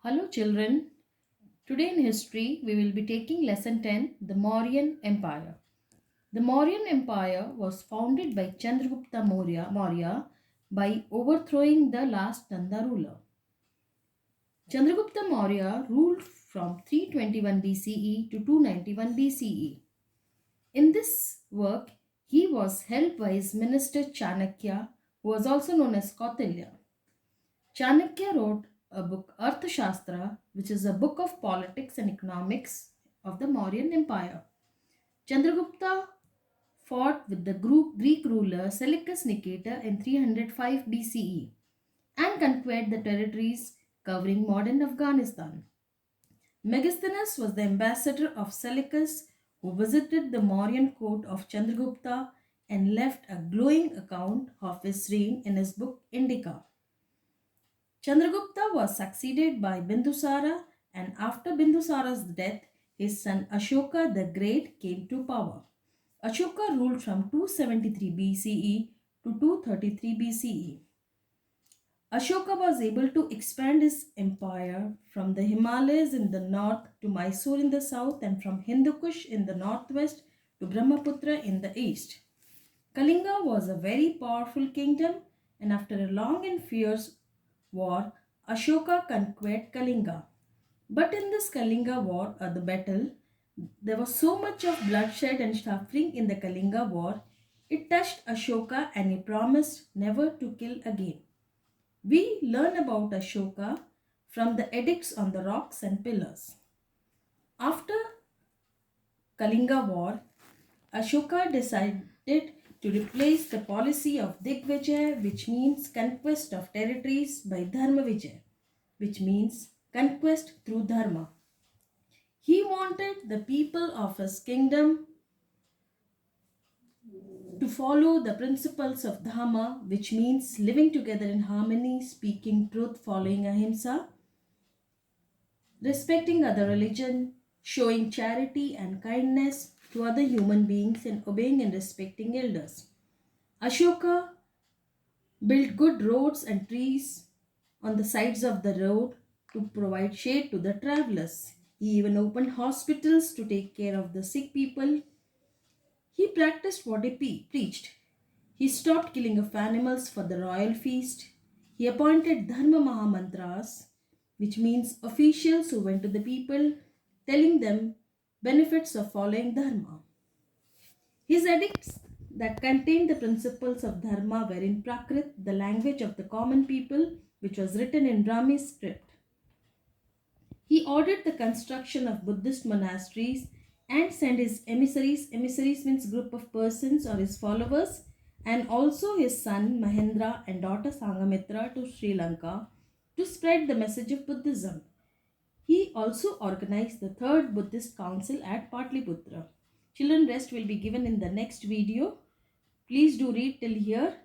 Hello children. Today in history we will be taking lesson 10, the Mauryan Empire. The Mauryan Empire was founded by Chandragupta Maurya by overthrowing the last Nanda ruler. Chandragupta Maurya ruled from 321 BCE to 291 BCE. In this work, he was helped by his minister Chanakya, who was also known as Kautilya. Chanakya wrote a book, Arthashastra, which is a book of politics and economics of the Mauryan Empire. Chandragupta fought with the Greek ruler Seleucus Nicator in 305 BCE and conquered the territories covering modern Afghanistan. Megasthenes was the ambassador of Seleucus who visited the Mauryan court of Chandragupta and left a glowing account of his reign in his book Indica. Chandragupta was succeeded by Bindusara, and after Bindusara's death, his son Ashoka the Great came to power. Ashoka ruled from 273 BCE to 233 BCE. Ashoka was able to expand his empire from the Himalayas in the north to Mysore in the south and from Hindu Kush in the northwest to Brahmaputra in the east. Kalinga was a very powerful kingdom, and after a long and fierce war, Ashoka conquered Kalinga. But in this Kalinga war, or the battle, there was so much of bloodshed and suffering in the Kalinga war, it touched Ashoka and he promised never to kill again. We learn about Ashoka from the edicts on the rocks and pillars. After Kalinga war, Ashoka decided to replace the policy of Digvijay, which means conquest of territories, by Dharma Vijay, which means conquest through Dharma. He wanted the people of his kingdom to follow the principles of Dharma, which means living together in harmony, speaking truth, following Ahimsa, respecting other religion, showing charity and kindness to other human beings, and obeying and respecting elders. Ashoka built good roads and trees on the sides of the road to provide shade to the travelers. He even opened hospitals to take care of the sick people. He practiced what he preached. He stopped killing of animals for the royal feast. He appointed Dharma Mahamantras, which means officials who went to the people telling them benefits of following Dharma. His edicts that contained the principles of Dharma were in Prakrit, the language of the common people, which was written in Brahmi script. He ordered the construction of Buddhist monasteries and sent his emissaries. Emissaries means group of persons or his followers, and also his son Mahendra and daughter Sangamitra to Sri Lanka to spread the message of Buddhism. He also organized the third Buddhist council at Patliputra. Children, rest will be given in the next video. Please do read till here.